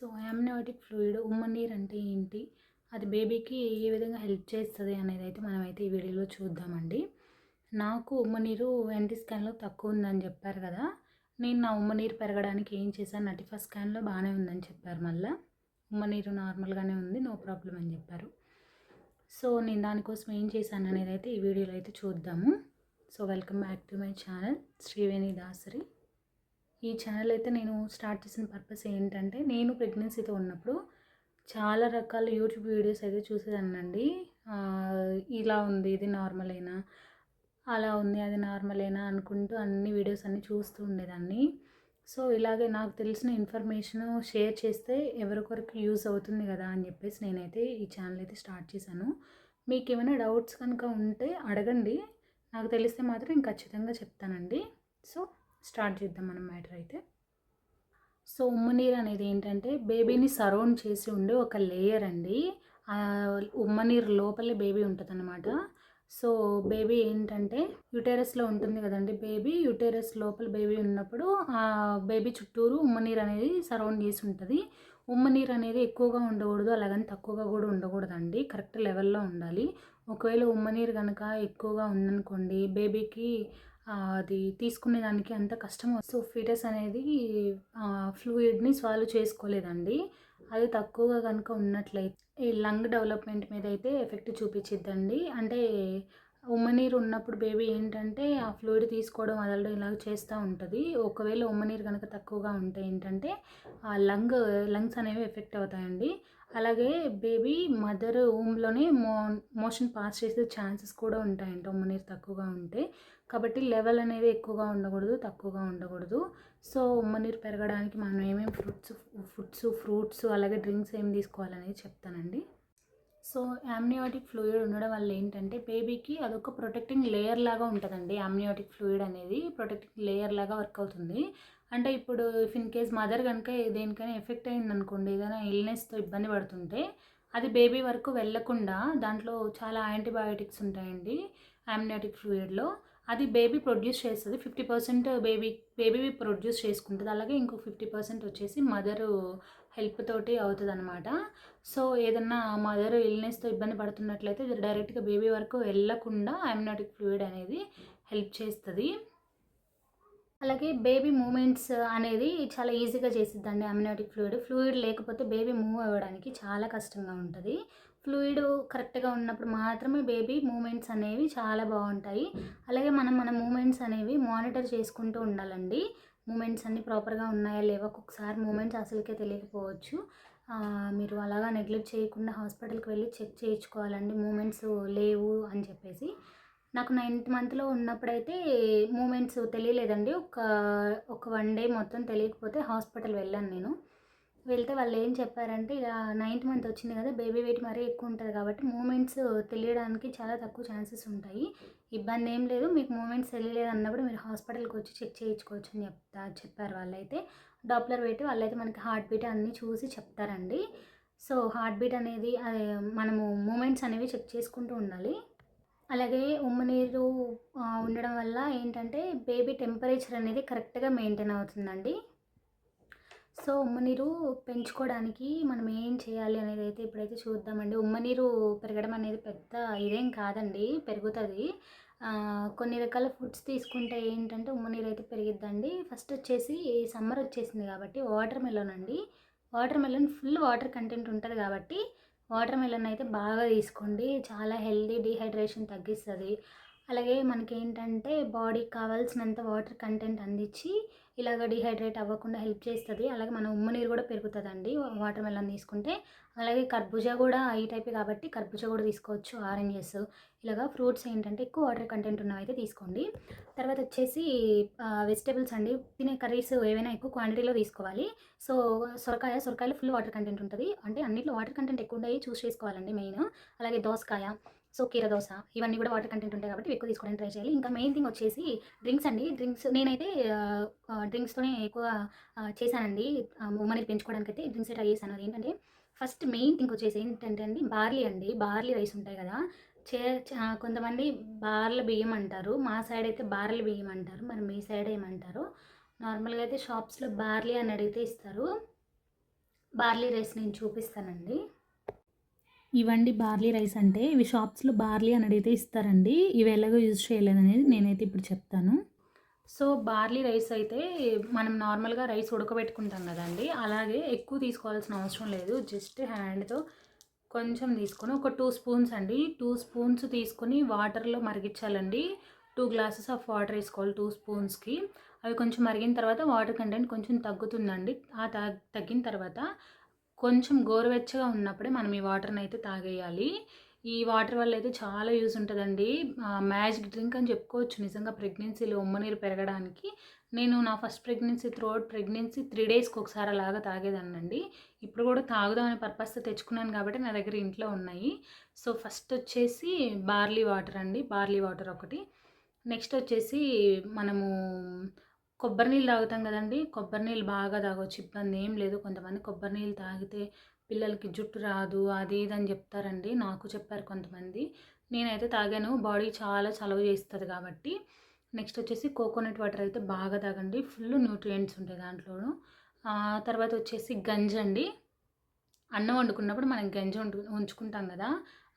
So amniotic fluid ఉమ్మనీరు అంటే ఏంటి? అది బేబీకి ఏ విధంగా హెల్ప్ చేస్తది అనేదైతే మనమైతే ఈ వీడియోలో చూద్దామండి. నాకు ఉమ్మనీరు ఎన్టీ స్కాన్‌లో తక్కువ ఉందని చెప్పారు కదా! నేను నా ఉమ్మనీరు పెరగడానికి ఏం చేశాను, నటిఫా స్కాన్‌లో బానే ఉందని చెప్పారు మళ్ళా. ఉమ్మనీరు నార్మల్‌గానే ఉంది, నో ప్రాబ్లమ్ అని చెప్పారు. సో నేను దానికోసం ఏం చేశాను అనేదైతే ఈ వీడియోలో అయితే చూద్దాము. So welcome back to my channel Sriveni Dasari. ఈ ఛానల్ అయితే నేను స్టార్ట్ చేసిన పర్పస్ ఏంటంటే, నేను ప్రెగ్నెన్సీతో ఉన్నప్పుడు చాలా రకాల యూట్యూబ్ వీడియోస్ అయితే చూసేదాన్నండి. ఇలా ఉంది, ఇది నార్మలేనా, అలా ఉంది, అది నార్మలేనా అనుకుంటూ అన్ని వీడియోస్ అన్నీ చూస్తూ ఉండేదాన్ని. సో ఇలాగే నాకు తెలిసిన ఇన్ఫర్మేషన్ షేర్ చేస్తే ఎవరికొరకు యూజ్ అవుతుంది కదా అని చెప్పేసి నేనైతే ఈ ఛానల్ అయితే స్టార్ట్ చేశాను. మీకు ఏమైనా డౌట్స్ కనుక ఉంటే అడగండి, నాకు తెలిస్తే మాత్రం నేను ఖచ్చితంగా చెప్తానండి. సో స్టార్ట్ చేద్దాం మనం మ్యాటర్ అయితే. సో ఉమ్మనీరు అనేది ఏంటంటే బేబీని సరౌండ్ చేసి ఉండే ఒక లేయర్ అండి. ఉమ్మనీరు లోపలే బేబీ ఉంటుందన్నమాట. సో బేబీ ఏంటంటే యుటెరస్లో ఉంటుంది కదండి, బేబీ యుటెరస్ లోపల బేబీ ఉన్నప్పుడు ఆ బేబీ చుట్టూరు ఉమ్మనీరు అనేది సరౌండ్ చేసి ఉంటుంది. ఉమ్మనీరు అనేది ఎక్కువగా ఉండకూడదు, అలాగని తక్కువగా కూడా ఉండకూడదండి, కరెక్ట్ లెవెల్లో ఉండాలి. ఒకవేళ ఉమ్మనీరు కనుక ఎక్కువగా ఉందనుకోండి, బేబీకి అది తీసుకునేదానికి అంత కష్టం. సో ఫీటస్ అనేది ఫ్లూయిడ్ని సాల్వ్ చేసుకోలేదండి. అది తక్కువగా కనుక ఉన్నట్లయితే ఈ లంగ్ డెవలప్మెంట్ మీద అయితే ఎఫెక్ట్ చూపించిద్దండి. అంటే ఉమ్మనీరు ఉన్నప్పుడు బేబీ ఏంటంటే ఆ ఫ్లూయిడ్ తీసుకోవడం వదలడం ఇలాగ చేస్తూ ఉంటుంది. ఒకవేళ ఉమ్మనీరు కనుక తక్కువగా ఉంటే ఏంటంటే ఆ లంగ్స్ అనేవి ఎఫెక్ట్ అవుతాయండి. అలాగే బేబీ మదర్ ఊమ్లోనే మోషన్ పాస్ చేసే ఛాన్సెస్ కూడా ఉంటాయంట ఉమ్మనీరు తక్కువగా ఉంటే. కాబట్టి లెవెల్ అనేది ఎక్కువగా ఉండకూడదు, తక్కువగా ఉండకూడదు. సో ఉమ్మనీరు పెరగడానికి మనం ఏమేమి ఫ్రూట్స్ అలాగే డ్రింక్స్ ఏం తీసుకోవాలనేది చెప్తానండి. సో అమ్నియోటిక్ ఫ్లూయిడ్ ఉండడం వల్ల ఏంటంటే బేబీకి అదొక ప్రొటెక్టింగ్ లేయర్ లాగా ఉంటుందండి. అమ్నియోటిక్ ఫ్లూయిడ్ అనేది ప్రొటెక్టింగ్ లేయర్ లాగా వర్క్ అవుతుంది. అంటే ఇప్పుడు ఇఫ్ ఇన్ కేస్ మదర్ కనుక దేనికైనా ఎఫెక్ట్ అయింది అనుకోండి, ఏదైనా ఇల్నెస్తో ఇబ్బంది పడుతుంటే అది బేబీ వరకు వెళ్ళకుండా దాంట్లో చాలా యాంటీబయాటిక్స్ ఉంటాయండి అమ్నియోటిక్ ఫ్లూయిడ్లో. అది బేబీ ప్రొడ్యూస్ చేస్తుంది. 50% బేబీ ప్రొడ్యూస్ చేసుకుంటుంది. అలాగే ఇంకో 50% వచ్చేసి మదరు హెల్ప్ తోటి అవుతుంది అనమాట. సో ఏదన్నా మదర్ ఇల్నెస్తో ఇబ్బంది పడుతున్నట్లయితే డైరెక్ట్గా బేబీ వరకు వెళ్ళకుండా అమ్నియోటిక్ ఫ్లూయిడ్ అనేది హెల్ప్ చేస్తుంది. అలాగే బేబీ మూమెంట్స్ అనేది చాలా ఈజీగా చేసిద్దండి అమ్నియోటిక్ ఫ్లూయిడ్ లేకపోతే బేబీ మూవ్ అవ్వడానికి చాలా కష్టంగా ఉంటుంది. ఫ్లూయిడ్ కరెక్ట్గా ఉన్నప్పుడు మాత్రమే బేబీ మూమెంట్స్ అనేవి చాలా బాగుంటాయి. అలాగే మన మూమెంట్స్ అనేవి మానిటర్ చేసుకుంటూ ఉండాలండి. మూమెంట్స్ అన్నీ ప్రాపర్గా ఉన్నాయా లేవా, ఒక్కొక్కసారి మూమెంట్స్ అసలుకే తెలియకపోవచ్చు. మీరు అలాగా నెగ్లెక్ట్ చేయకుండా హాస్పిటల్కి వెళ్ళి చెక్ చేయించుకోవాలండి మూమెంట్స్ లేవు అని చెప్పేసి. నాకు 9th మంత్లో ఉన్నప్పుడైతే మూమెంట్స్ తెలియలేదండి. ఒక 1 డే మొత్తం తెలియకపోతే హాస్పిటల్ వెళ్ళాను నేను. వెళ్తే వాళ్ళు ఏం చెప్పారంటే, ఇలా 9th మంత్ వచ్చింది కదా, బేబీ వెయిట్ మరీ ఎక్కువ ఉంటుంది కాబట్టి మూమెంట్స్ తెలియడానికి చాలా తక్కువ ఛాన్సెస్ ఉంటాయి. ఇబ్బంది ఏం లేదు, మీకు మూమెంట్స్ తెలియలేదు అన్నప్పుడు మీరు హాస్పిటల్కి వచ్చి చెక్ చేయించుకోవచ్చు అని చెప్పారు వాళ్ళైతే. డాప్లర్ పెట్టి వాళ్ళైతే మనకి హార్ట్ బీట్ అన్నీ చూసి చెప్తారండి. సో హార్ట్ బీట్ అనేది మనము మూమెంట్స్ అనేవి చెక్ చేసుకుంటూ ఉండాలి. అలాగే ఉమ్మనీరు ఉండడం వల్ల ఏంటంటే బేబీ టెంపరేచర్ అనేది కరెక్ట్గా మెయింటైన్ అవుతుందండి. సో ఉమ్మనీరు పెంచుకోవడానికి మనం ఏం చేయాలి అనేది అయితే ఇప్పుడైతే చూద్దామండి. ఉమ్మనీరు పెరగడం అనేది పెద్ద ఇదేం కాదండి, పెరుగుతుంది. కొన్ని రకాల ఫుడ్స్ తీసుకుంటే ఏంటంటే ఉమ్మనీరు అయితే పెరిగిద్దండి. ఫస్ట్ వచ్చేసి సమ్మర్ వచ్చేసింది కాబట్టి వాటర్ మెలన్ అండి. Water melon full water content ఉంటుంది కాబట్టి వాటర్ మెలన్ అయితే బాగా తీసుకోండి, చాలా హెల్దీ, డీహైడ్రేషన్ తగ్గిస్తుంది. అలాగే మనకి ఏంటంటే బాడీకి కావాల్సినంత వాటర్ కంటెంట్ అందించి ఇలాగ డీహైడ్రేట్ అవ్వకుండా హెల్ప్ చేస్తుంది. అలాగే మన ఉమ్మనీరు కూడా పెరుగుతుందండి వాటర్ మెలన్ తీసుకుంటే. అలాగే కర్బూజా కూడా ఈ టైపే కాబట్టి కర్బూజా కూడా తీసుకోవచ్చు, ఆరెంజెస్. ఇలాగా ఫ్రూట్స్ ఏంటంటే ఎక్కువ వాటర్ కంటెంట్ ఉన్నవైతే తీసుకోండి. తర్వాత వచ్చేసి వెజిటేబుల్స్ అండి, తినే కర్రీస్ ఏవైనా ఎక్కువ క్వాంటిటీలో తీసుకోవాలి. సో సొరకాయలో ఫుల్ వాటర్ కంటెంట్ ఉంటుంది, అంటే అన్నింటిలో వాటర్ కంటెంట్ ఎక్కువ ఉంటాయి, చూస్ చేసుకోవాలండి మెయిన్. అలాగే దోసకాయ, సో కీర దోస, ఇవన్నీ కూడా వాటర్ కంటెంట్ ఉంటాయి కాబట్టి ఎక్కువ తీసుకోవడానికి ట్రై చేయాలి. ఇంకా మెయిన్ థింగ్ వచ్చేసి డ్రింక్స్ అండి. నేనైతే డ్రింక్స్తోనే ఎక్కువ చేశానండి. ఉమ్మనీరు పెంచుకోవడానికి అయితే డ్రింక్స్ ట్రై చేశాను. అది ఏంటంటే ఫస్ట్ మెయిన్ థింగ్ వచ్చేసి ఏంటంటే అండి, బార్లీ రైస్ ఉంటాయి కదా. కొంతమంది బార్ల బియ్యం అంటారు, మా సైడ్ అయితే బార్ల బియ్యం అంటారు. మరి మీ సైడ్ ఏమంటారు? నార్మల్గా అయితే షాప్స్లో బార్లీ అని అడిగితే ఇస్తారు. బార్లీ రైస్ నేను చూపిస్తానండి. ఇవండి బార్లీ రైస్ అంటే ఇవి షాప్స్లో బార్లీ అని అడిగితే ఇస్తారండి. ఇవి ఎలాగో యూజ్ చేయలేదనేది నేనైతే ఇప్పుడు చెప్తాను. సో బార్లీ రైస్ అయితే మనం నార్మల్గా రైస్ ఉడకబెట్టుకుంటాం కదండి, అలాగే ఎక్కువ తీసుకోవాల్సిన అవసరం లేదు. జస్ట్ హ్యాండ్తో కొంచెం తీసుకొని ఒక 2 స్పూన్స్ అండి, 2 స్పూన్స్ తీసుకొని వాటర్లో మరిగించాలండి. 2 గ్లాసెస్ ఆఫ్ వాటర్ వేసుకోవాలి 2 స్పూన్స్కి. అవి కొంచెం మరిగిన తర్వాత వాటర్ కంటెంట్ కొంచెం తగ్గుతుందండి. ఆ తగ్గిన తర్వాత కొంచెం గోరువెచ్చగా ఉన్నప్పుడే మనం ఈ వాటర్ని అయితే తాగేయాలి. ఈ వాటర్ వల్ల అయితే చాలా యూజ్ ఉంటుందండి. మ్యాజిక్ డ్రింక్ అని చెప్పుకోవచ్చు నిజంగా. ప్రెగ్నెన్సీలో ఉమ్మనీరు పెరగడానికి నేను నా ఫస్ట్ ప్రెగ్నెన్సీ త్రూఅవుట్ ప్రెగ్నెన్సీ 3 డేస్కి ఒకసారి అలాగా తాగేదాన్నండి. ఇప్పుడు కూడా తాగుదామనే పర్పస్తో తెచ్చుకున్నాను కాబట్టి నా దగ్గర ఇంట్లో ఉన్నాయి. సో ఫస్ట్ వచ్చేసి బార్లీ వాటర్ అండి, బార్లీ వాటర్ ఒకటి. నెక్స్ట్ వచ్చేసి మనము కొబ్బరి నీళ్ళు తాగుతాం కదండి, కొబ్బరి నీళ్ళు బాగా తాగొచ్చు, ఇబ్బంది ఏం లేదు. కొంతమంది కొబ్బరి నీళ్ళు తాగితే పిల్లలకి జుట్టు రాదు అది ఇది అని చెప్తారండి, నాకు చెప్పారు కొంతమంది. నేనైతే తాగాను, బాడీ చాలా చలవ చేస్తుంది కాబట్టి. నెక్స్ట్ వచ్చేసి కోకోనట్ వాటర్ అయితే బాగా తాగండి, ఫుల్ న్యూట్రియంట్స్ ఉంటాయి దాంట్లోనూ. తర్వాత వచ్చేసి గంజి అండి. అన్నం వండుకున్నప్పుడు మనం గంజి ఉంచుకుంటాం కదా,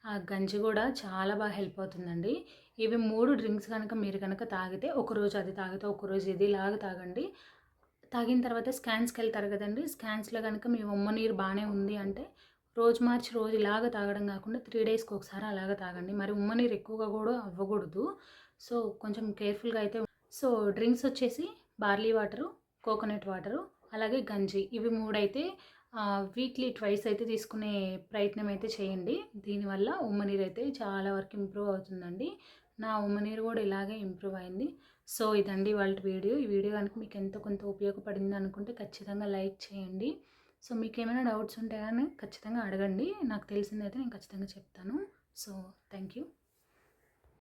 ఆ గంజి కూడా చాలా బాగా హెల్ప్ అవుతుందండి. ఇవి 3 డ్రింక్స్ కనుక మీరు కనుక తాగితే, ఒకరోజు అది తాగితే ఒకరోజు ఇది లాగా తాగండి. తాగిన తర్వాత స్కాన్స్కి వెళ్తారు కదండి, స్కాన్స్లో కనుక మీ ఉమ్మనీరు బాగానే ఉంది అంటే రోజు మార్చి రోజు ఇలాగ తాగడం కాకుండా 3 డేస్కి ఒకసారి అలాగ తాగండి. మరి ఉమ్మనీరు ఎక్కువగా కూడా అవ్వకూడదు. సో కొంచెం కేర్ఫుల్గా అయితే. సో డ్రింక్స్ వచ్చేసి బార్లీ వాటరు, కోకోనట్ వాటరు, అలాగే గంజి, ఇవి 3 అయితే వీక్లీ ట్వైస్ అయితే తీసుకునే ప్రయత్నం అయితే చేయండి. దీనివల్ల ఉమ్మనీరు అయితే చాలా వరకు ఇంప్రూవ్ అవుతుందండి. నా ఉమ్మనీరు కూడా ఇలాగే ఇంప్రూవ్ అయింది. సో ఇదండి వాళ్ళ వీడియో. ఈ వీడియో కనుక మీకు ఎంతో కొంత ఉపయోగపడింది అనుకుంటే ఖచ్చితంగా లైక్ చేయండి. సో మీకు ఏమైనా డౌట్స్ ఉంటే కానీ ఖచ్చితంగా అడగండి, నాకు తెలిసిందైతే నేను ఖచ్చితంగా చెప్తాను. So thank you.